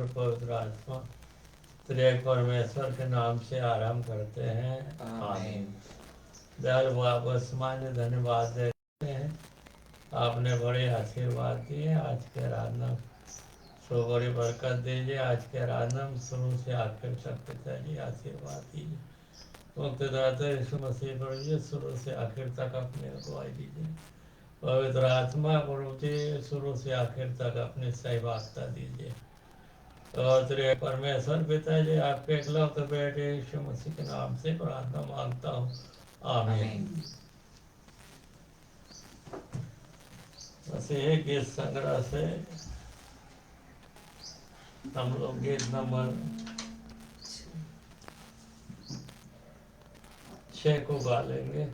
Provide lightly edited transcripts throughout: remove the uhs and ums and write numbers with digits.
पुत्र पवित्र आत्मा त्रिएक परमेश्वर के नाम से आरंभ करते हैं। आमीन। दयालु वापस मान्य धन्यवाद देते हैं, आपने बड़े आशीर्वाद दिए। आज के आराधना सो बड़ी बरकत दीजिए। आज के आराधना शुरू से आखिर तक पिताजी आशीर्वाद दीजिए। मुक्तिदाता यीशु मसीह प्रभु शुरू से आखिर तक अपने अगुवाई दीजिए। पवित्र आत्मा प्रभु जी शुरू से आखिर तक अपनी सहभागिता दीजिए। और तेरे परमेश्वर पिताजी आपके इकलौते बेटे यीशु मसीह के नाम से प्रार्थना मांगता हूँ। आमीन। मसीह गीत संग्रह से हम लोग गीत नंबर 6 को गा लेंगे।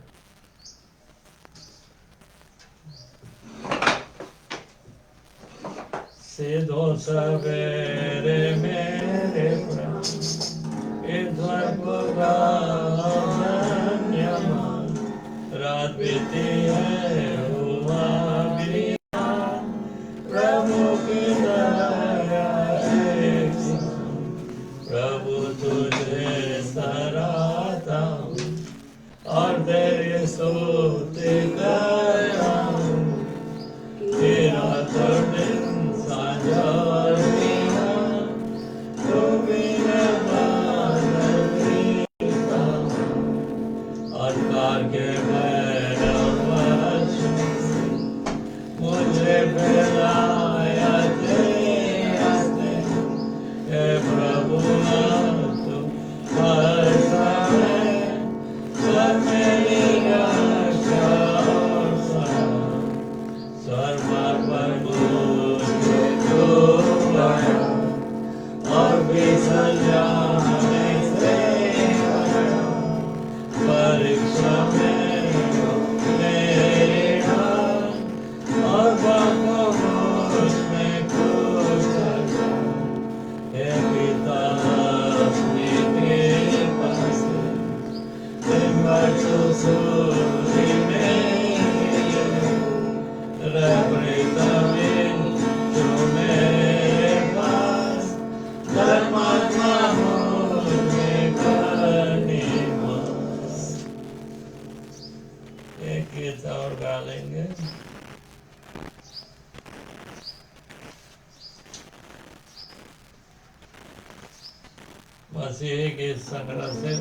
सीधो सवेरे मेरे प्राण ईश्वर को धन्यवाद। रात बीती है हुआ बिहान, प्रभु की दया एक सन। प्रभु तुझे सराहता हूँ और तेरी स्तुति करता हूँ। तेरा तो दिन साझा बिहान, तू मेरे अधिकार के भैरवश मुझे फैलाया तेरा स्नेह। हे प्रभु तू हर समय कर मेरी रक्षा और सहायता। सर्व पर मुझे तू लाया और विसर्जन से परीक्षा में मेरे ढाल और बातों में कुछ करता। हे पिता अपनी कृपा से हिम्मत सूरी में रखता जो मेरे पास धर्मात्मा मुझे करने एक गीत और गा लेंगे। मसीही गीत संग्रह से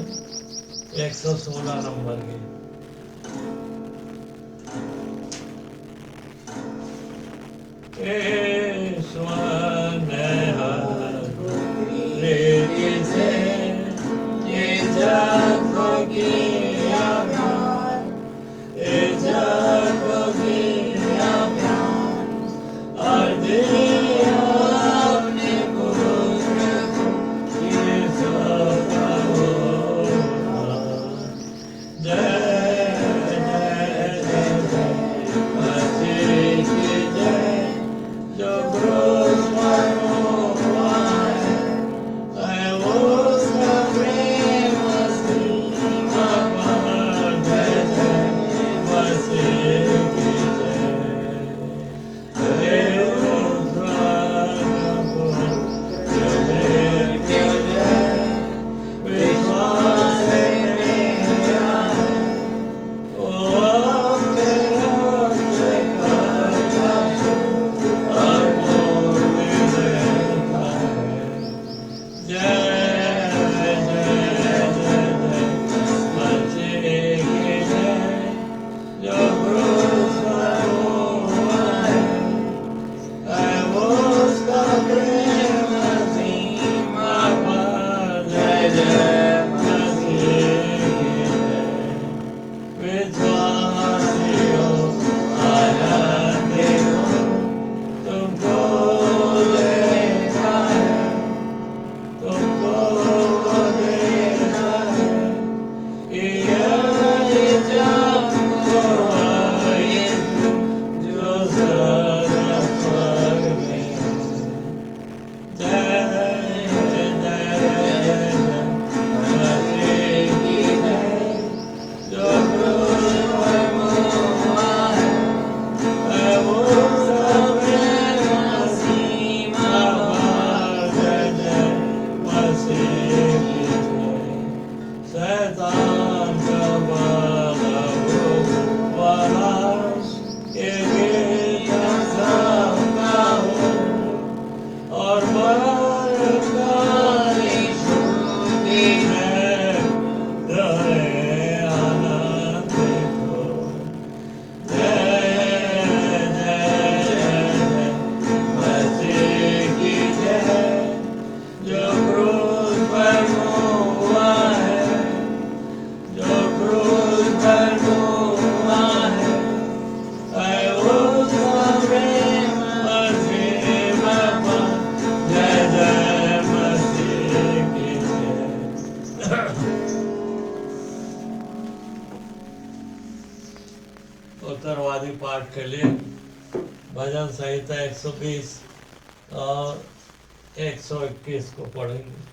116 नंबर की। ईश्वर ने प्रीति से ये जग को किया प्यार, ये जग को किया प्यार और दिया अपने पुत्र को यीशु का होना। जय आदि पाठ के लिए भजन संहिता 120 और 121 को पढ़ेंगे।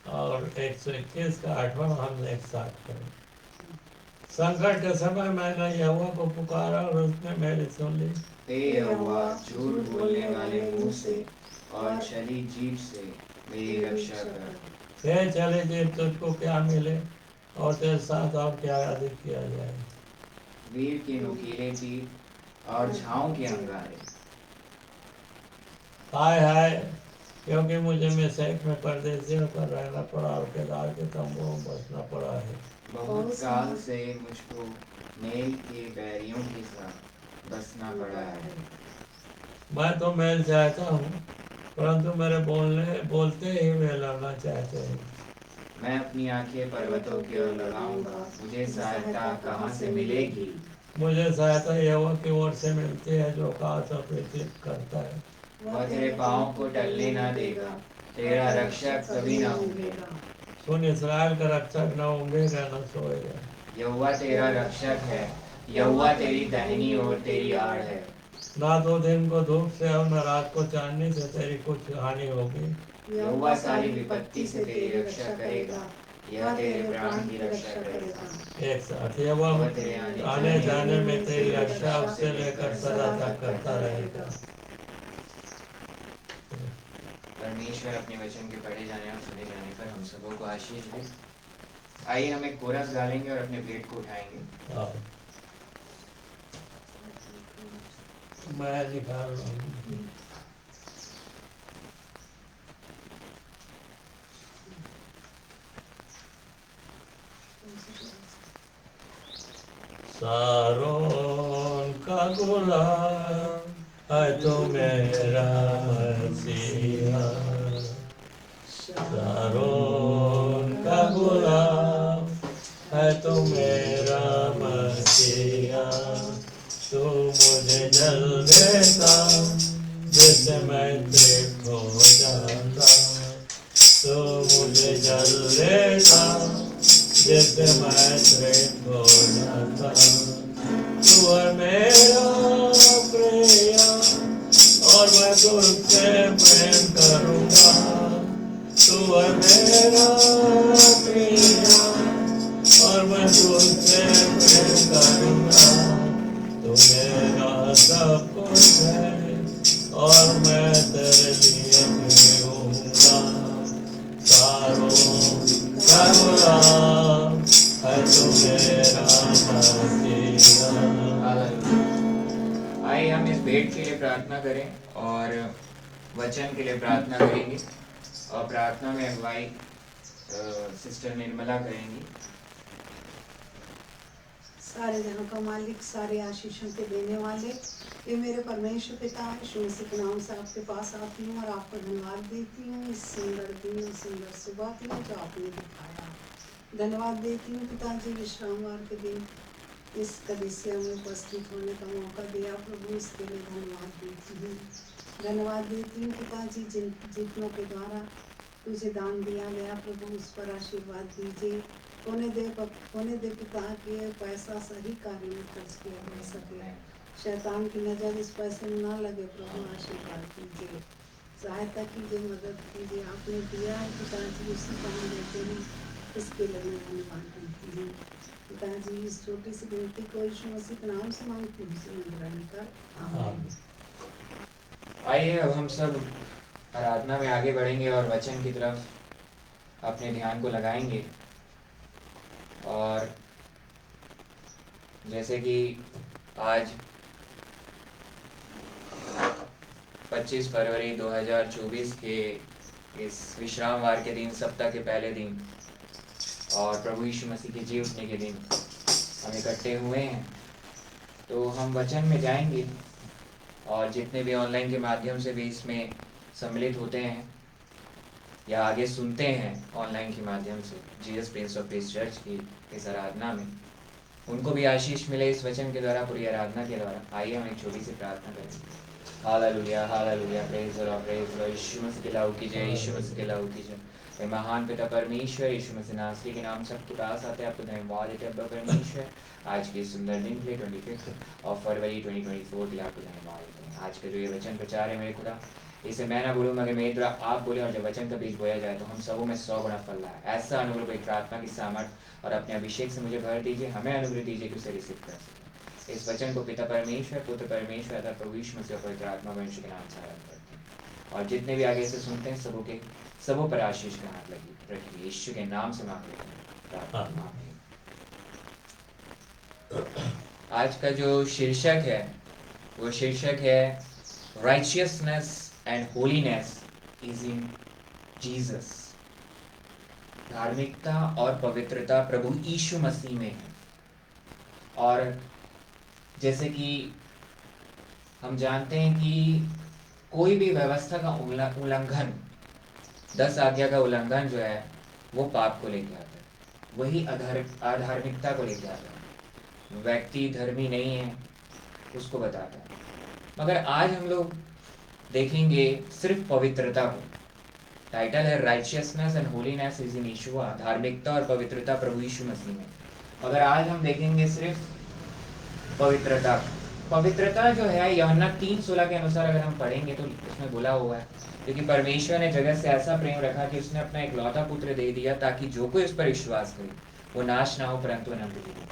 और 121 का 8वां हम एक साथ करें। संकट के समय मैंने यहोवा को पुकारा और उसने मेरी सुन ली। हे यहोवा, झूठ बोलने वाले मुंह से और छली जीभ से मेरी रक्षा कर। हे चले जीभ, तुझको क्या मिले और तेरे साथ और क्या अधिक किया जाए। वीर की नुकीले तीर और झाओं के अंगारे। हाय हाय, क्योंकि मुझे मेशेक में परदेसियों पर रहना पड़ा और केदार के तंबुओं में बसना पड़ा है। बहुत साल से मुझको मेल के बैरियों के साथ बसना पड़ा है। मैं तो मेल चाहता हूँ, परंतु मेरे बोलते ही वे लड़ना चाहते हैं। मैं अपनी आंखें पर्वतों की ओर लगाऊंगा, मुझे सहायता कहाँ से मिलेगी। मुझे सहायता यहोवा की ओर से मिलती है, जो आकाश और पृथ्वी करता है। वह तेरे पाँव को टलने न देगा, तेरा रक्षक कभी न ऊँघेगा। सुन, इसराइल का रक्षक न ऊँघेगा न सोएगा। यहोवा तेरा रक्षक है, यहोवा तेरी दाहिनी ओर तेरी आड़ है। ना तो दिन को धूप से और न रात को चांदनी से तेरी कुछ हानि होगी। यहोवा सारी विपत्ति से तेरी रक्षा करेगा, यह तेरे प्राण की रक्षा करेगा। एक साथ यहोवा तेरे आने जाने में तेरी रक्षा उससे लेकर सदा तक करता रहेगा। परमेश्वर अपने वचन के पढ़े जाने और सुने जाने पर हम सबों को आशीष दे। आइए हम एक कोरस गालेंगे और अपने पेट को उठाएंगे। मैं निकाल रहा हूँ। सारोन का गुलाम है तो मेरा मसीहा, सारोन का गुलाम है तो मेरा मसीहा। तू मुझे जल देता जैसे मैं तृप्त हो जाता, तू मुझे जल देता जैसे मैं तृप्त हो जाता। तू है मेरा प्रिय और मैं तुझसे प्रेम करूँगा। तू है मेरा प्रिय और मैं तुझसे प्रेम करूँगा। तू मेरा सब कुछ है और मैं तेरे लिए जीऊँगा। सारों का गुलाम है तू मेरा मसीहा। आइए हम इस भेंट के लिए प्रार्थना करें और वचन के लिए प्रार्थना करेंगे। और प्रार्थना में अगुवाई सिस्टर निर्मला करेंगी। सारे जहां का मालिक, सारे आशीषों के देने वाले, ये मेरे परमेश्वर पिता यीशु मसीह के नाम से आपके पास आती हूँ और आपको धन्यवाद देती हूँ इस सुंदर दिन, सुंदर सुबह के लिए जो आपने दिखाया। धन्यवाद देती हूँ पिताजी, विश्रामवार के दिन इस कलीसिया में उपस्थित होने का मौका दिया प्रभु, इसके लिए धन्यवाद देती हूँ। धन्यवाद देती हूँ पिताजी, जिन जितनों के द्वारा तुझे दान दिया गया प्रभु, उस पर आशीर्वाद दीजिए। होने दे पिता के पैसा सही कार्य में खर्च किया जा सके, शैतान की नज़र इस पैसे में ना लगे प्रभु। आशीर्वाद कीजिए, सहायता कीजिए, मदद कीजिए। आपने दिया है पिताजी, उसी काम देते हैं, इसके लिए मैं धन्यवाद देती हूँ पिताजी। इस छोटी सी विनती को यीशु मसीह के नाम से मांगती हूँ, सुन कर आमीन। आइए अब हम सब आराधना में आगे बढ़ेंगे और वचन की तरफ अपने ध्यान को लगाएंगे। और जैसे कि आज 25 फरवरी 2024 के इस विश्रामवार के दिन, सप्ताह के पहले दिन और प्रभु यीशु मसीह के जी उठने के दिन हम इकट्ठे हुए हैं, तो हम वचन में जाएंगे और जितने भी ऑनलाइन के माध्यम से भी इसमें सम्मिलित होते हैं या आगे सुनते हैं ऑनलाइन के माध्यम से Jesus Prince of peace church की इस आराधना में, उनको भी आशीष मिले इस वचन के द्वारा, पूरी आराधना के द्वारा। आइए हम एक छोटी सी प्रार्थना करेंगे। Hallelujah, hallelujah, praise the Lord, praise the Lord. यीशु मसीह के लाऊ की जय, यीशु मसीह के लाऊ की जय। हे महान पिता परमेश्वर, यीशु मसीह नासरी के नाम से आपके पास आते हैं, आपको धन्यवाद देते हैं अब्बा परमेश्वर, आज के सुंदर दिन के लिए 25 फरवरी 2024 के लिए आपको धन्यवाद देते हैं। आज का जो ये वचन प्रचार है मेरे खुदा, इसे मैं ना बोलूँ मगर मेरे द्वारा आप बोले, और जब वचन का बीज बोया जाए तो हम सबों में 100 गुना फल लाए। ऐसा अनुग्रह पवित्र आत्मा की सामर्थ और अपने अभिषेक से मुझे भर दीजिए, हमें अनुग्रह दीजिए कि उसे रिसीव कर सकें। इस वचन को पिता परमेश्वर, पुत्र परमेश्वर अर्थात प्रभु यीशु मसीह और पवित्र आत्मा परमेश्वर के नाम से आरंभ करते हैं। और जितने भी आगे से सुनते हैं सबों पर आशीष का हाथ लगी रखिए, यीशु के नाम से मांग लेते हैं, आमीन। आज का जो शीर्षक है वो शीर्षक है righteousness and holiness is in Jesus. धार्मिकता और पवित्रता प्रभु यीशु मसीह में है। और जैसे कि हम जानते हैं कि कोई भी व्यवस्था का उल्लंघन, 10 आज्ञा का उल्लंघन जो है वो पाप को लेके आता है, वही अधार्मिकता को लेके आता है। व्यक्ति धर्मी नहीं है उसको बताता है। मगर आज हम लोग देखेंगे सिर्फ पवित्रता को। टाइटल है righteousness and holiness is in Yeshua, धार्मिकता और पवित्रता प्रभु यीशु मसीह में। मगर आज हम देखेंगे सिर्फ पवित्रता। पवित्रता जो है यूहन्ना 3:16 के अनुसार अगर हम पढ़ेंगे तो उसमें बोला हुआ है, क्योंकि परमेश्वर ने जगत से ऐसा प्रेम रखा कि उसने अपना इकलौता पुत्र दे दिया ताकि जो कोई उस पर विश्वास करे वो नाश ना हो परंतु अनंत जीवन।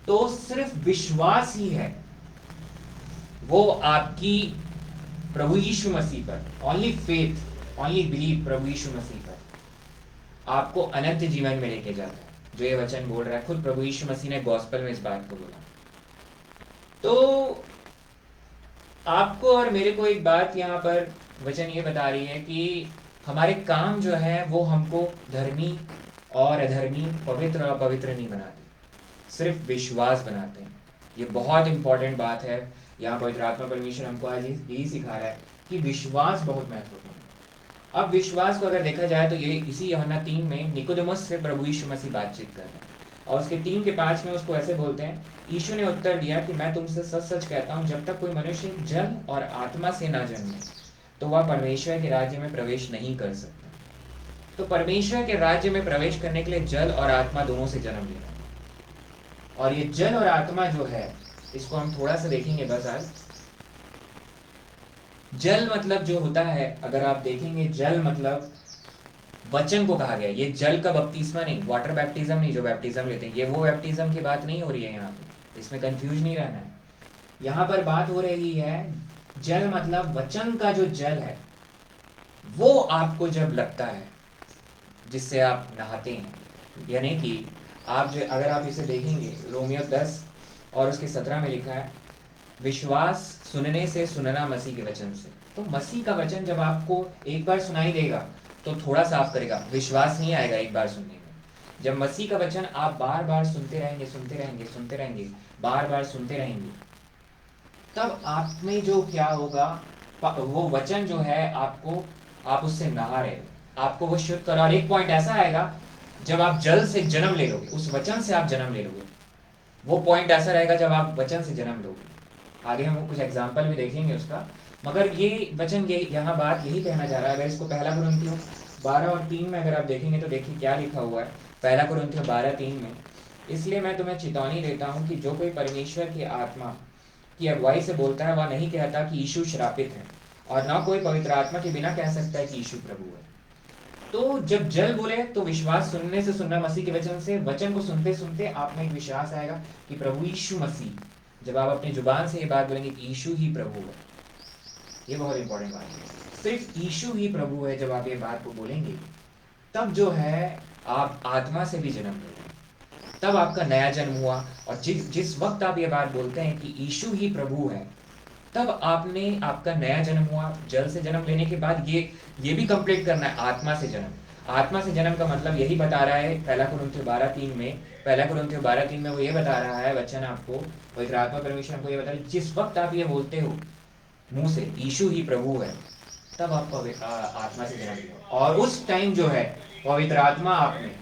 तो सिर्फ विश्वास ही है वो आपकी प्रभु यीशु मसीह पर, ओनली फेथ, ओनली बिलीव प्रभु यीशु मसीह पर आपको अनंत जीवन में लेके जाता है, जो ये वचन बोल रहा है। खुद प्रभु यीशु मसीह ने गॉस्पेल में इस बात को बोला। तो आपको और मेरे को एक बात यहाँ पर वचन ये बता रही है कि हमारे काम जो है वो हमको धर्मी और अधर्मी, पवित्र और अपवित्र नहीं बनाते, सिर्फ विश्वास बनाते हैं। ये बहुत इंपॉर्टेंट बात है। यहाँ पवित्र आत्मा परमेश्वर हमको आज यही सिखा रहा है कि विश्वास बहुत महत्वपूर्ण है। अब विश्वास को अगर देखा जाए तो ये इसी यूहन्ना 3 में निकोदेमुस से प्रभु यीशु मसीह बातचीत कर रहे हैं, और उसके 3 के 5 में उसको ऐसे बोलते हैं, यीशु ने उत्तर दिया कि मैं तुमसे सच सच कहता हूँ, जब तक कोई मनुष्य जल और आत्मा से ना जन्मे तो वह परमेश्वर के राज्य में प्रवेश नहीं कर सकता। तो परमेश्वर के राज्य में प्रवेश करने के लिए जल और आत्मा दोनों से जन्म लेना। और ये जल और आत्मा जो है इसको हम थोड़ा सा देखेंगे बस आज। जल मतलब जो होता है, अगर आप देखेंगे, जल मतलब वचन को कहा गया। ये जल का बपतिस्मा नहीं, वाटर बैप्टिज्म नहीं जो बैप्टिज्म लेते हैं, ये वो बैप्टिज्म की बात नहीं हो रही है यहाँ पे, इसमें कंफ्यूज नहीं रहना है। यहाँ पर बात हो रही है जल मतलब वचन का जो जल है वो आपको जब लगता है जिससे आप नहाते हैं, यानी कि आप जो, अगर आप इसे देखेंगे रोमियो 10 और उसके 17 में लिखा है, विश्वास सुनने से, सुनना मसीह के वचन से। तो मसीह का वचन जब आपको एक बार सुनाई देगा तो थोड़ा सा आप करेगा, विश्वास नहीं आएगा एक बार सुनने में। जब मसीह का वचन आप बार बार सुनते रहेंगे, सुनते रहेंगे, सुनते रहेंगे, बार बार सुनते रहेंगे, तब आप में जो क्या होगा, वो वचन जो है आपको, आप उससे नहा रहे हो, आपको वो शुद्ध करो। और एक पॉइंट ऐसा आएगा जब आप जल से जन्म ले लोगे, उस वचन से आप जन्म ले लोगे, वो पॉइंट ऐसा रहेगा जब आप वचन से जन्म लोगे। आगे हम कुछ एग्जाम्पल भी देखेंगे उसका, मगर ये वचन ये यहाँ बात यही कहना चाह रहा है। अगर इसको पहला कुरिन्थियों 12 और 3 में अगर आप देखेंगे तो देखिए क्या लिखा हुआ है पहला कुरिन्थियों 12:3 में, इसलिए मैं तुम्हें चेतावनी देता हूँ कि जो कोई परमेश्वर की आत्मा की अगुवाई से बोलता है वह नहीं कहता कि यीशु श्रापित है, और ना कोई पवित्र आत्मा के बिना कह सकता है कि यीशु प्रभु है। तो जब जल बोले तो विश्वास सुनने से, सुनना मसीह के वचन से, वचन को सुनते सुनते आप में एक विश्वास आएगा कि प्रभु यीशु मसीह, जब आप अपनी जुबान से ये बात बोलेंगे कि यीशु ही प्रभु है, ये बहुत इंपॉर्टेंट बात है, सिर्फ यीशु ही प्रभु है, जब आप ये बात को बोलेंगे तब जो है आप आत्मा से भी जन्म लेंगे, तब आपका नया जन्म हुआ। और जिस वक्त आप ये बात बोलते हैं कि यीशु ही प्रभु है, तब आपका नया जन्म हुआ। जल से जन्म लेने के बाद ये भी कंप्लीट करना है आत्मा से जन्म। आत्मा से जन्म का मतलब यही बता रहा है पहला कुरिन्थियों 12:3 में वो ये बता रहा है वचन आपको, पवित्र आत्मा परमेश्वर हमको ये बता रहा है, जिस वक्त आप ये बोलते हो मुंह से यीशु ही प्रभु है, तब आप आत्मा से जन्म लो। और उस टाइम जो है पवित्र आत्मा आप में,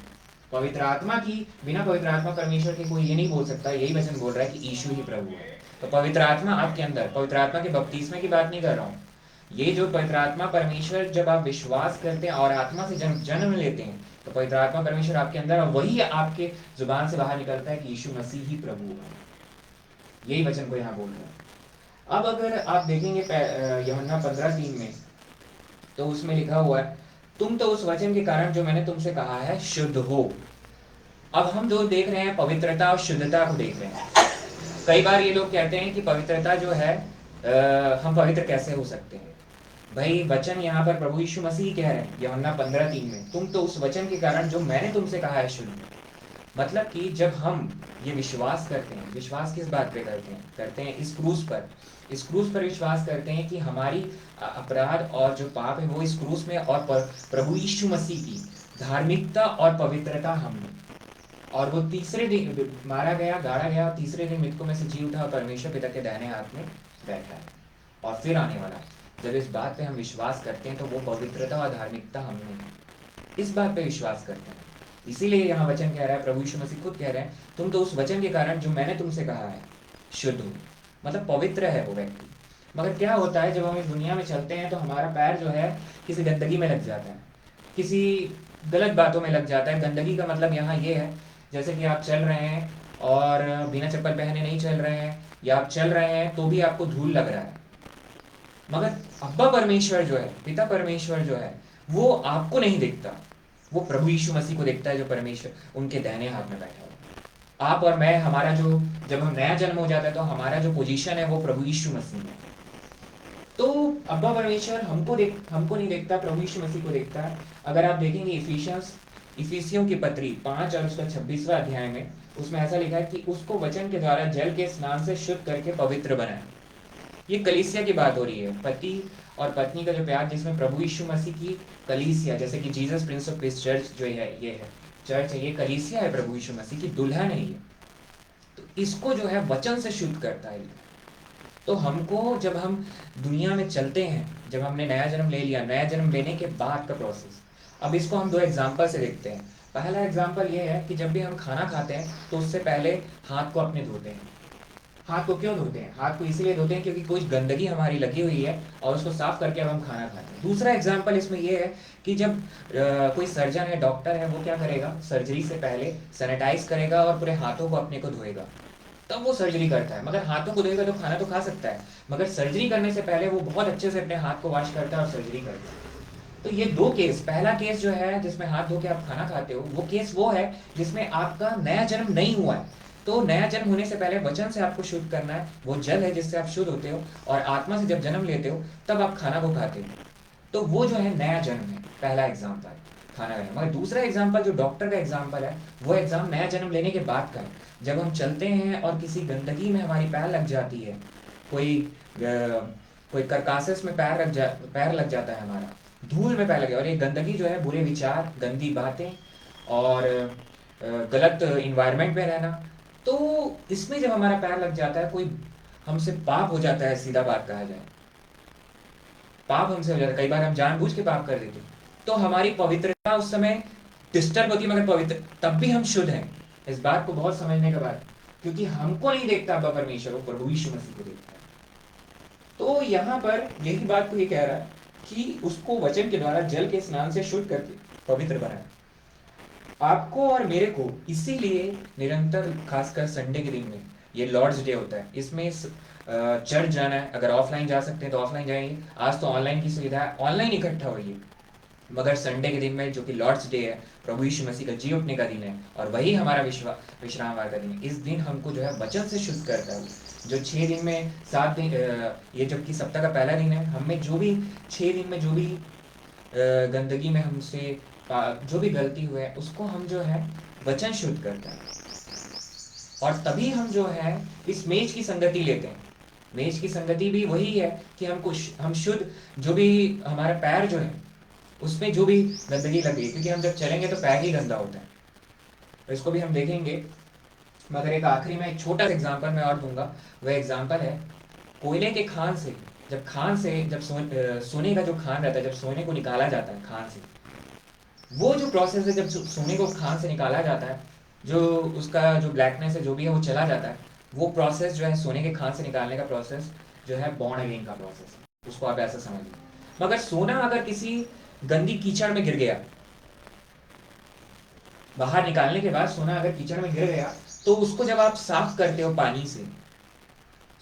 पवित्र आत्मा की, बिना पवित्र आत्मा परमेश्वर के कोई ये नहीं बोल सकता। यही वचन बोल रहा है कि यीशु ही प्रभु है। तो पवित्र आत्मा आपके अंदर, पवित्र आत्मा के बपतिस्मे की बात नहीं कर रहा हूँ, ये जो पवित्र आत्मा परमेश्वर, जब आप विश्वास करते हैं और आत्मा से जन्म लेते हैं, तो पवित्र आत्मा परमेश्वर आपके अंदर, और वही आपके जुबान से बाहर निकलता है कि यीशु मसीह ही प्रभु है। यही वचन को यहाँ बोल रहे हैं। अब अगर आप देखेंगे यूहन्ना 15:3 में, तो उसमें लिखा हुआ है, तुम तो उस वचन के कारण जो मैंने तुमसे कहा है शुद्ध हो। अब हम जो देख रहे हैं पवित्रता और शुद्धता को देख रहे हैं। कई बार ये लोग कहते हैं कि पवित्रता जो है, हम पवित्र कैसे हो सकते हैं? भाई वचन यहाँ पर प्रभु यीशु मसीह कह रहे हैं यूहन्ना 15:3 में, तुम तो उस वचन के कारण जो मैंने तुमसे कहा है शुद्ध। मतलब कि जब हम ये विश्वास करते हैं, विश्वास किस बात पे करते हैं इस क्रूस पर विश्वास करते हैं कि हमारी अपराध और जो पाप है वो इस क्रूस में, और प्रभु यीशु मसीह की धार्मिकता और पवित्रता हमने, और वो तीसरे दिन मारा गया, गाड़ा गया, तीसरे दिन मृतकों में से जी उठा और परमेश्वर पिता के दाहिने हाथ में बैठा है और फिर आने वाला है। जब इस बात पे हम विश्वास करते हैं तो वो पवित्रता और धार्मिकता हमने, इस बात पे विश्वास करते हैं। इसीलिए यहाँ वचन कह रहा है, प्रभु यीशु मसीह खुद कह रहे हैं, तुम तो उस वचन के कारण जो मैंने तुमसे कहा है शुद्ध हो। मतलब पवित्र है वो व्यक्ति। मगर क्या होता है, जब हम इस दुनिया में चलते हैं तो हमारा पैर जो है किसी गंदगी में लग जाता है, किसी गलत बातों में लग जाता है। गंदगी का मतलब यहाँ ये है, जैसे कि आप चल रहे हैं और बिना चप्पल पहने नहीं चल रहे हैं, या आप चल रहे हैं तो भी आपको धूल लग रहा है। मगर अब्बा परमेश्वर जो है, पिता परमेश्वर जो है, वो आपको नहीं देखता, वो प्रभु यीशु मसीह को देखता है जो परमेश्वर उनके दाहिने हाथ में बैठा हुआ। आप और मैं, हमारा जो, जब हम नया जन्म हो जाता है तो हमारा जो पोजीशन है वो प्रभु यीशु मसीह है। तो अब्बा परमेश्वर हमको नहीं देखता, प्रभु यीशु मसीह को देखता है। अगर आप देखेंगे इफिसियों की पत्री 5 और उसका 26वां अध्याय में, उसमें ऐसा लिखा है कि उसको वचन के द्वारा जल के स्नान से शुद्ध करके पवित्र बनाए। ये कलीसिया की बात हो रही है, पति और पत्नी का जो प्यार, जिसमें प्रभु यीशु मसीह की कलीसिया, जैसे कि Jesus Prince of peace church जो है, ये है चर्च है, ये कलीसिया है प्रभु यीशु मसीह की, दुल्हन है ये। तो इसको जो है वचन से शुद्ध करता है। तो हमको, जब हम दुनिया में चलते हैं, जब हमने नया जन्म ले लिया, नया जन्म लेने के बाद का प्रोसेस, अब इसको हम 2 एग्जाम्पल से देखते हैं। पहला एग्जाम्पल ये है कि जब भी हम खाना खाते हैं तो उससे पहले हाथ को अपने धोते हैं। हाथ को क्यों धोते हैं? हाथ को इसलिए धोते हैं क्योंकि कुछ गंदगी हमारी लगी हुई है और उसको साफ करके अब हम खाना खाते हैं। दूसरा एग्जाम्पल इसमें ये है कि जब कोई सर्जन है, डॉक्टर है, वो क्या करेगा, सर्जरी से पहले सैनिटाइज करेगा और पूरे हाथों को अपने को धोएगा, तब वो सर्जरी करता है। मगर हाथों को धोएगा तो खाना तो खा सकता है, मगर सर्जरी करने से पहले वो बहुत अच्छे से अपने हाथ को वॉश करता है और सर्जरी करता है। तो ये 2 केस, पहला केस जो है जिसमें हाथ धो के आप खाना खाते हो, वो केस वो है जिसमें आपका नया जन्म नहीं हुआ है। तो नया जन्म होने से पहले वचन से आपको शुद्ध करना है, वो जल है जिससे आप शुद्ध होते हो, और आत्मा से जब जन्म लेते हो तब आप खाना को खाते हो। तो वो जो है नया जन्म है, पहला एग्जाम्पल खाना खाना। मगर दूसरा एग्जाम्पल जो डॉक्टर का एग्जाम्पल है, वो एग्जाम नया जन्म लेने के बाद का है। जब हम चलते हैं और किसी गंदगी में हमारी पैर लग जाती है, कोई करकासेस में पैर लग जाता है हमारा, धूल में पैर लगे, और ये गंदगी जो है बुरे विचार, गंदी बातें और गलत इन्वायरमेंट में रहना, तो इसमें जब हमारा पैर लग जाता है, कोई हमसे पाप हो जाता है, सीधा बात कहा जाए, पाप हमसे हो जाता है, कई बार हम जानबूझ के पाप कर देते हैं, तो हमारी पवित्रता उस समय डिस्टर्ब होती है, मगर पवित्र तब भी हम शुद्ध हैं। इस बात को बहुत समझने का बात, क्योंकि हमको नहीं देखता अब्बा परमेश्वर, वो प्रभु यीशु मसीह को देखता है। तो यहाँ पर यही बात को ये कह रहा है कि उसको वचन के द्वारा जल के स्नान से शुद्ध करके पवित्र बनाए आपको और मेरे को। इसीलिए निरंतर, खासकर संडे के दिन में, ये लॉर्ड्स डे होता है, इसमें चर्च जाना है। अगर ऑफलाइन जा सकते हैं तो ऑफलाइन जाएंगे, आज तो ऑनलाइन की सुविधा है, ऑनलाइन इकट्ठा होइए। मगर संडे के दिन में, जो कि लॉर्ड्स डे है, प्रभु यीशु मसीह का जी उठने का दिन है, और वही हमारा विश्रामवार का दिन है। इस दिन हमको जो है वचन से शुद्ध करता है। जो 6 दिन में 7 दिन, ये जबकि सप्ताह का पहला दिन है, हमें जो भी 6 दिन में जो भी गंदगी में हमसे जो भी गलती हुई है, उसको हम जो है वचन शुद्ध करता है, और तभी हम जो है इस मेज की संगति लेते हैं। मेज की संगति भी वही है कि हम शुद्ध, जो भी हमारा पैर जो है उसमें जो भी गंदगी लगी, क्योंकि हम जब चलेंगे तो पैर ही गंदा होता है, तो इसको भी हम देखेंगे। मगर एक आखिरी में एक छोटा सा एग्जाम्पल मैं और दूंगा। वह एग्जाम्पल है कोयले के खान से जब खान से, जब सोने का जो खान रहता है, जब सोने को निकाला जाता है खान से, वो जो प्रोसेस है, जब सोने को खान से निकाला जाता है, जो उसका जो ब्लैकनेस है जो भी है वो चला जाता है, वो प्रोसेस जो है सोने के खान से निकालने का प्रोसेस जो है बॉर्न अगेन का प्रोसेस है, उसको आप ऐसा समझिए। मगर सोना अगर किसी गंदी कीचड़ में गिर गया, बाहर निकालने के बाद सोना अगर कीचड़ में गिर गया, तो उसको जब आप साफ करते हो पानी से,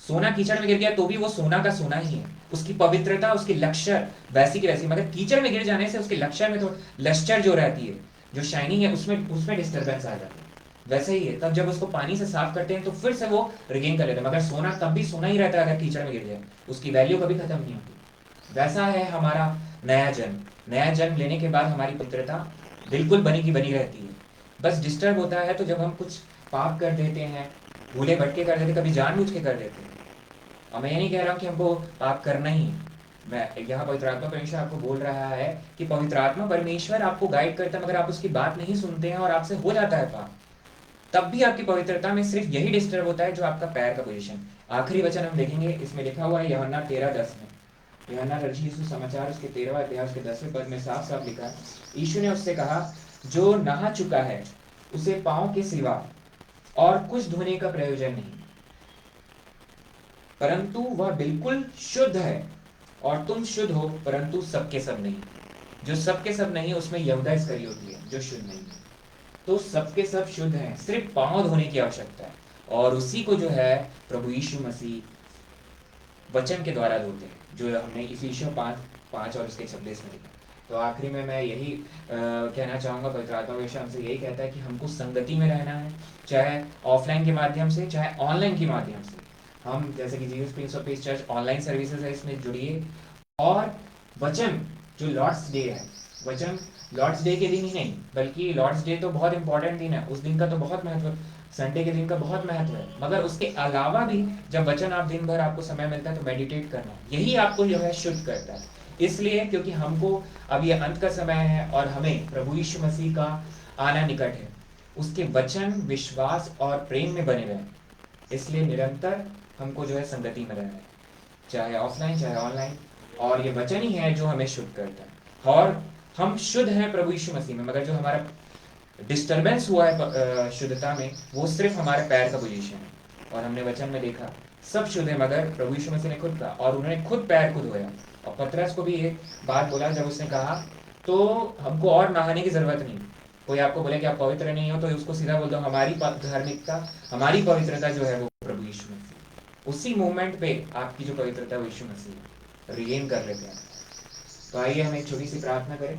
सोना कीचड़ में गिर गया तो भी वो सोना का सोना ही है, उसकी पवित्रता, उसकी लक्षर वैसी की वैसी, मगर कीचड़ में गिर जाने से उसके लक्षर में तो लस्टर जो रहती है, जो शाइनिंग है, उसमें डिस्टर्बेंस आ जाता है। वैसे ही है, तब जब उसको पानी से साफ करते हैं तो फिर से वो रिगेन कर लेते हैं, मगर सोना तब भी सोना ही रहता है अगर कीचड़ में गिर जाए, उसकी वैल्यू कभी खत्म नहीं होती। वैसा है हमारा नया जन्म। नया जन्म लेने के बाद हमारी पवित्रता बिल्कुल बनी की बनी रहती है, बस डिस्टर्ब होता है तो जब हम कुछ पाप कर देते हैं, भूले भटके कर देते, कभी जानबूझ के कर देते हैं। और मैं ये नहीं कह रहा हूँ कि हमको पाप करना ही, मैं यहाँ पवित्र आत्मा परमेश्वर आपको बोल रहा है कि पवित्र आत्मा परमेश्वर आपको गाइड करता है, मगर आप उसकी बात नहीं सुनते हैं और आपसे हो जाता है पाप, तब भी आपकी पवित्रता में सिर्फ यही डिस्टर्ब होता है, जो आपका पैर का पोजीशन। आखिरी वचन हम देखेंगे, इसमें लिखा हुआ है यूहन्ना 13:10 में, यूहन्ना रचित सुसमाचार उसके 13वां अध्याय उसके 10वें पद में साफ साफ लिखा है, यीशु ने उससे कहा, जो नहा चुका है उसे पांव के सिवा और कुछ धोने का प्रयोजन नहीं, परंतु वह बिल्कुल शुद्ध है, और तुम शुद्ध हो परंतु सबके सब नहीं। जो सबके सब नहीं उसमें यहूदा इस्करियोती है जो शुद्ध नहीं है, तो सबके सब शुद्ध हैं, सिर्फ पांव धोने की आवश्यकता है, और उसी को जो है प्रभु यीशु मसीह वचन के द्वारा धोते हैं, जो हमने इफिसियों 5 और उसके 26 में लिखा। तो आखिरी में मैं यही कहना चाहूँगा, पवित्र आत्मा परमेश्वर हमसे यही कहता है कि हमको संगति में रहना है, चाहे ऑफलाइन के माध्यम से चाहे ऑनलाइन के माध्यम से। हम जैसे कि Jesus Prince of peace church online services है, इसमें जुड़िए, और वचन जो लॉर्ड्स डे है, वचन लॉर्ड्स डे के दिन ही नहीं, बल्कि लॉर्ड्स डे तो बहुत इंपॉर्टेंट दिन है, उस दिन का तो बहुत महत्व, संडे के दिन का बहुत महत्व है, मगर उसके अलावा भी जब वचन आप दिन भर आपको समय मिलता है तो मेडिटेट करना, यही आपको जो है शुद्ध करता है। इसलिए क्योंकि हमको अब ये अंत का समय है और हमें प्रभु यीशु मसीह का आना निकट है, उसके वचन, विश्वास और प्रेम में बने रहें, इसलिए निरंतर हमको जो है संगति में रहना है, चाहे ऑफलाइन चाहे ऑनलाइन, और ये वचन ही है जो हमें शुद्ध करता है। और हम शुद्ध हैं प्रभु यीशु मसीह में, मगर जो हमारा डिस्टर्बेंस हुआ है शुद्धता में, वो सिर्फ हमारे पैर का पोजीशन है। और हमने वचन में देखा सब शुद्ध है, मगर प्रभु यीशु मसीह ने खुद कहा, और उन्होंने खुद पैर को धोया। और पतरस को भी एक बात बोला, जब उसने कहा तो हमको और नहाने की जरूरत नहीं, कोई आपको बोले कि आप पवित्र नहीं हो तो उसको सीधा बोल दो, हमारी धार्मिकता, हमारी पवित्रता जो है वो प्रभु यीशु मसीह। उसी मोमेंट पे आपकी जो पवित्रता है वो यीशु मसीह रिगेन कर लेते हैं। तो आइए हम एक छोटी सी प्रार्थना करें।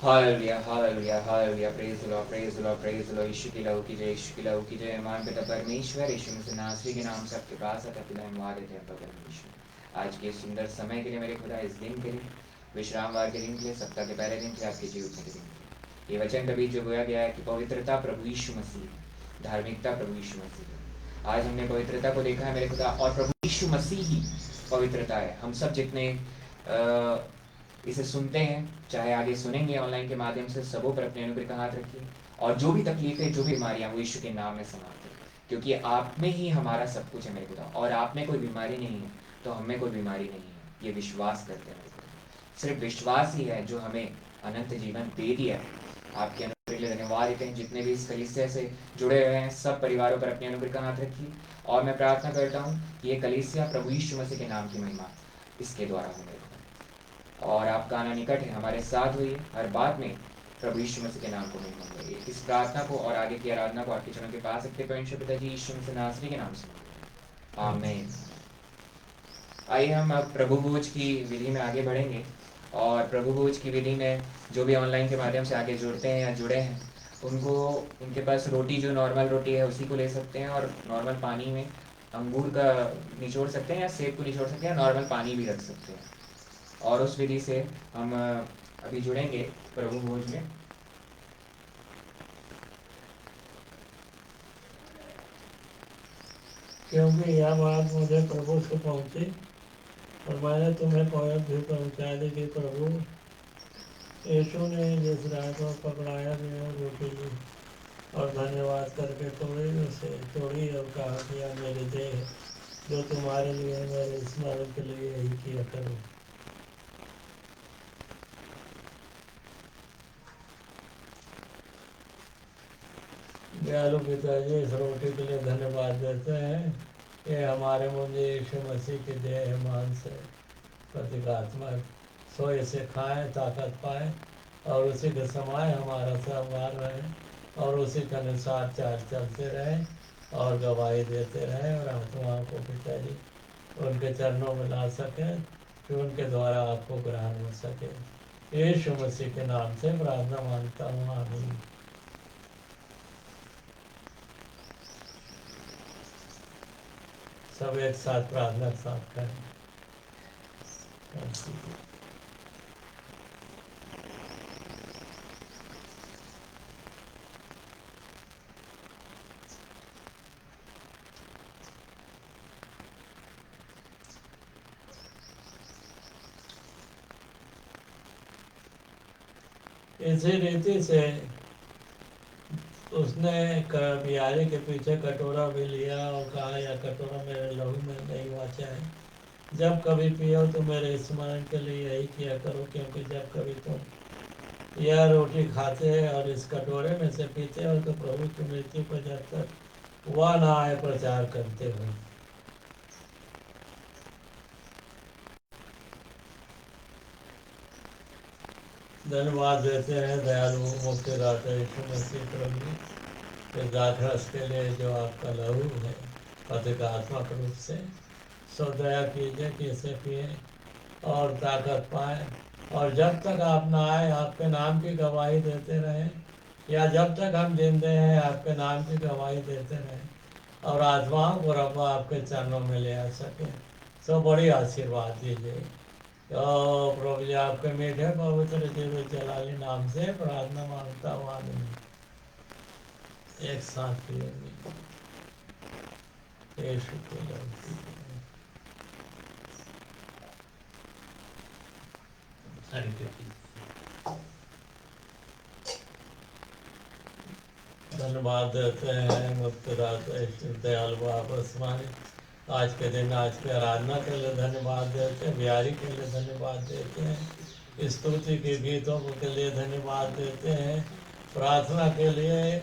Hallelujah hallelujah hallelujah, praise the Lord praise the Lord praise the Lord. Yeshu की लहू की जय, यीशु की लहू की जय। मान पिता परमेश्वर, यीशु मसीह नासरी के नाम से आपके पास आता पिता हम वादे थे परमेश्वर, आज के सुंदर समय के लिए मेरे खुदा, इस दिन के लिए, विश्रामवार के दिन के लिए, सप्ताह के पहले दिन के लिए, आपके जीवन के दिन के लिए। ये वचन कभी जो बोया गया है कि पवित्रता प्रभु यीशु मसीह, धार्मिकता प्रभु यीशु मसीह। आज हमने पवित्रता को देखा है मेरे खुदा, और प्रभु यीशु मसीह ही पवित्रता है। हम सब जितने इसे सुनते हैं, चाहे आगे सुनेंगे ऑनलाइन के माध्यम से, सबों पर अपने अनुग्रह का हाथ रखिए, और जो भी तकलीफें, जो भी बीमारियां, वो यीशु के नाम में समाप्त है, क्योंकि आप में ही हमारा सब कुछ है मेरे खुदा, और आप में कोई बीमारी नहीं है तो हमें कोई बीमारी नहीं है, ये विश्वास करते हैं मेरे खुदा। सिर्फ विश्वास ही है जो हमें अनंत जीवन दे दिया है। आपके अनुग्रह के लिए धन्यवाद देते हैं। जितने भी इस कलीसिया से जुड़े हुए हैं, सब परिवारों पर अपने अनुग्रह का हाथ रखिए, और मैं प्रार्थना करता हूँ कि ये कलीसिया प्रभु यीशु मसीह के नाम की महिमा इसके द्वारा हो मेरे खुदा, और आपका आना निकट है, हमारे साथ हुई हर बात में प्रभु यीशु मसीह के नाम को महिमा करिए। इस प्रार्थना को और आगे की आराधना को आपके चरणों के पास रखते परमेश्वर पिता जी यीशु मसीह नासरी के नाम से, आमीन। आइए हम अब प्रभु भोज की विधि में आगे बढ़ेंगे, और प्रभु भोज की विधि में जो भी ऑनलाइन के माध्यम से आगे जुड़ते हैं या जुड़े हैं, उनको उनके पास रोटी, जो नॉर्मल रोटी है उसी को ले सकते हैं, और नॉर्मल पानी में अंगूर का निचोड़ सकते हैं या सेब को निचोड़ सकते हैं, नॉर्मल पानी भी रख सकते हैं, और उस विधि से हम अभी जुड़ेंगे प्रभु भोज में। क्योंकि यह बात मुझे प्रभु से पहुंची और मैंने तुम्हें भी पहुंचा दी कि प्रभु यीशु ने जिस रात को पकड़ाया गया रोटी ली और धन्यवाद करके तोड़ी, उसे तोड़ी और कहा कि यह मेरी देह है जो तुम्हारे लिए मेरे स्मरण के लिए यही किया करो। दयालु पिताजी इस रोटी के लिए धन्यवाद देते हैं। ये हमारे मुझे यीशु मसीह की देह मांस है, प्रतीकात्मक। सो इसे खाएं, ताकत पाए और उसी के समय हमारा संवार रहे और उसी के अनुसार चलते रहें और गवाही देते रहें और आत्माओं को पिताजी उनके चरणों में ला सकें कि उनके द्वारा आपको ग्रहण हो सके। यीशु मसीह के नाम से प्रार्थना मांगता हूँ, आमीन। सब एक साथ प्रार्थना के साथ करें। इसी रीति से उसने बिहारी के पीछे कटोरा भी लिया और कहा, यह कटोरा मेरे लहू में नहीं वाचा है, जब कभी पियो तो मेरे स्मरण के लिए यही किया करो, क्योंकि जब कभी तुम यह रोटी खाते हैं और इस कटोरे में से पीते हो तो प्रभु की मृत्यु पर जब तक वह ना आए प्रचार करते हो। धन्यवाद देते हैं दयालु मुक्तिदाता यीशु मसीह प्रभु के दाखरस के लिए जो आपका लहू है प्रतीकात्मक रूप से। सो दया कीजिए कि इसे पिए और ताकत पाए और जब तक आप ना आए आपके नाम की गवाही देते रहें, या जब तक हम जिंदे हैं आपके नाम की गवाही देते रहें और आत्माओं को रब आपके चरणों में ले आ सके। सो बड़ी आशीर्वाद दीजिए। तो प्रभु जी आपके मीठे पवित्र जीव जलाली नाम से प्रार्थना मांगता हूँ, आमीन। एक साथ पिएंगे यीशु के नाम से। धन्यवाद देते हैं मुक्तिदाता यीशु दयालु वापस माने आज के दिन आज की आराधना के लिए धन्यवाद देते हैं, बिहारी के लिए धन्यवाद देते हैं, स्तुति के गीतों के लिए धन्यवाद देते हैं, प्रार्थना के लिए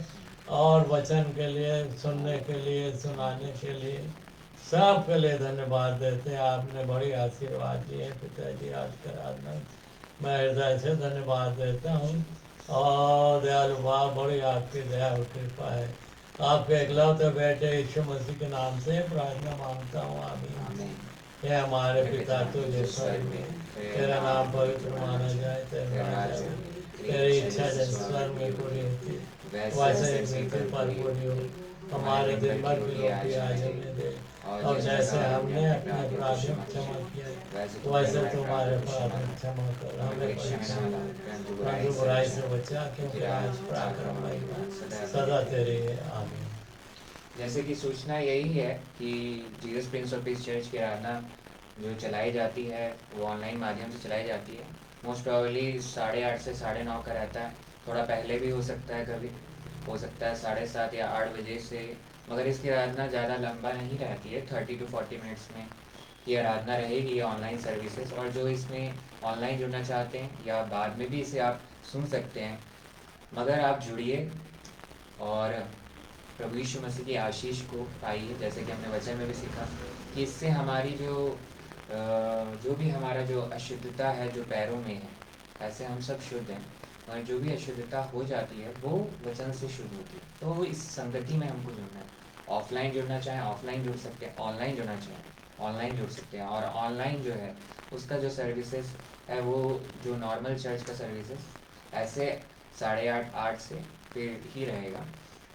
और वचन के लिए, सुनने के लिए, सुनाने के लिए, सब के लिए धन्यवाद देते हैं। आपने बड़ी आशीर्वाद दिए पिताजी आज की आराधना, मैं हृदय से धन्यवाद देता हूँ। और दयालु बाप बड़ी आपकी दया और कृपा है। आपके इकलौते बेटे यीशु मसीह के नाम से प्रार्थना मांगता हूँ, आमीन। हे हमारे पिता तुझे स्वर्ग में, तेरा नाम पवित्र माना जाए, तेरा राज्य आए, तेरी इच्छा जैसे स्वर्ग में पूरी होती वैसे एक पृथ्वी पर पूरी हो। हमारे दिन भर की रोटी आज हमें दे और जैसे हमने अपने अपराधियों को क्षमा किया वैसे तुम्हारे अपराध क्षमा कर। हमें परीक्षा परंतु बुराई से बचा, क्योंकि आज पराक्रम महिमा सदा तेरी है, आमीन। जैसे कि सूचना यही है कि Jesus Prince of peace church की आराधना जो चलाई जाती है वो ऑनलाइन माध्यम से चलाई जाती है। मोस्ट प्रोबेबली 8:30 से 9:30 का रहता है, थोड़ा पहले भी हो सकता है, कभी हो सकता है 7:30 या 8 बजे से, मगर इसकी आराधना ज़्यादा लंबा नहीं रहती है, 30 to 40 मिनट्स में ये आराधना रहेगी, ये ऑनलाइन सर्विसेज। और जो इसमें ऑनलाइन जुड़ना चाहते हैं या बाद में भी इसे आप सुन सकते हैं, मगर आप जुड़िए और प्रभु यीशु मसीह की आशीष को पाइए। जैसे कि हमने वचन में भी सीखा कि इससे हमारी जो भी हमारा जो अशुद्धता है जो पैरों में है, ऐसे हम सब शुद्ध हैं, और जो भी अशुद्धता हो जाती है वो वचन से शुद्ध होती है। तो इस संगति में हमको जुड़ना है। ऑफलाइन जुड़ना चाहें ऑफलाइन जुड़ सकते हैं, ऑनलाइन जुड़ना चाहें ऑनलाइन जुड़ सकते हैं। और ऑनलाइन जो है उसका जो सर्विसेज है वो जो नॉर्मल चर्च का सर्विसेज ऐसे 8:30 से फिर ही रहेगा,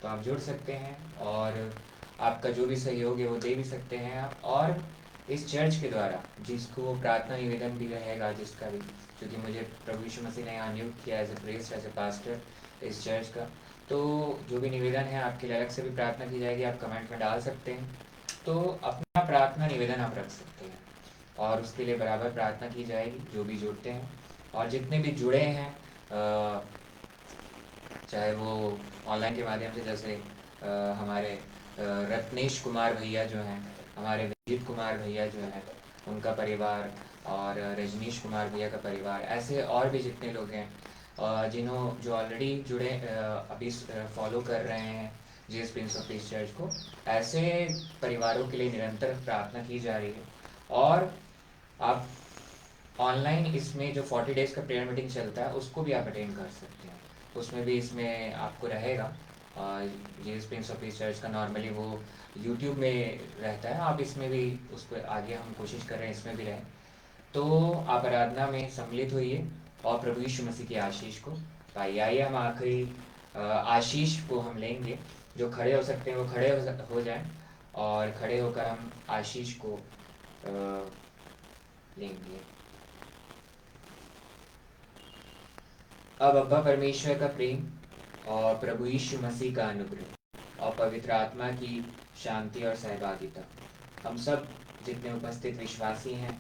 तो आप जुड़ सकते हैं और आपका जो भी सहयोग है वो दे भी सकते हैं आप। और इस चर्च के द्वारा जिसको प्रार्थना निवेदन भी रहेगा, जिसका भी, क्योंकि मुझे प्रभु यीशु मसीह ने यहाँ नियुक्त किया as a priest, as a pastor इस चर्च का, तो जो भी निवेदन है आपके लिए अलग से भी प्रार्थना की जाएगी, आप कमेंट में डाल सकते हैं। तो अपना प्रार्थना निवेदन आप रख सकते हैं और उसके लिए बराबर प्रार्थना की जाएगी जो भी जुड़ते हैं। और जितने भी जुड़े हैं चाहे वो ऑनलाइन के माध्यम से, जैसे हमारे रत्नेश कुमार भैया जो हैं, हमारे अजीत कुमार भैया जो है उनका परिवार और रजनीश कुमार भैया का परिवार, ऐसे और भी जितने लोग हैं जो ऑलरेडी जुड़े अभी फॉलो कर रहे हैं Jesus Prince of peace church को, ऐसे परिवारों के लिए निरंतर प्रार्थना की जा रही है। और आप ऑनलाइन इसमें जो 40 डेज़ का प्रेयर मीटिंग चलता है उसको भी आप अटेंड कर सकते हैं, उसमें भी इसमें आपको रहेगा। Jesus Prince of peace church का नॉर्मली वो यूट्यूब में रहता है, आप इसमें भी उस पर आगे हम कोशिश कर रहे हैं इसमें भी रहें। तो आप आराधना में सम्मिलित होइए और प्रभु यीशु मसीह की आशीष को पाइए। आइए हम आखिरी आशीष को हम लेंगे। जो खड़े हो सकते हैं वो खड़े हो जाएं और खड़े होकर हम आशीष को लेंगे। अब अब्बा परमेश्वर का प्रेम और प्रभु यीशु मसीह का अनुग्रह और पवित्र आत्मा की शांति और सहभागिता हम सब जितने उपस्थित विश्वासी हैं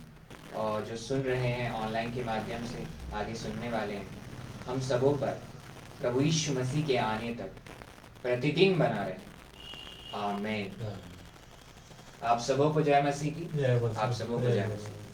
और जो सुन रहे हैं ऑनलाइन के माध्यम से, आगे सुनने वाले हैं, हम सबों पर प्रभु यीशु मसीह के आने तक प्रतिदिन बना रहे। आमीन। आप सबों को जय मसीह की। जय मसीह। आप सबों को जय मसीह।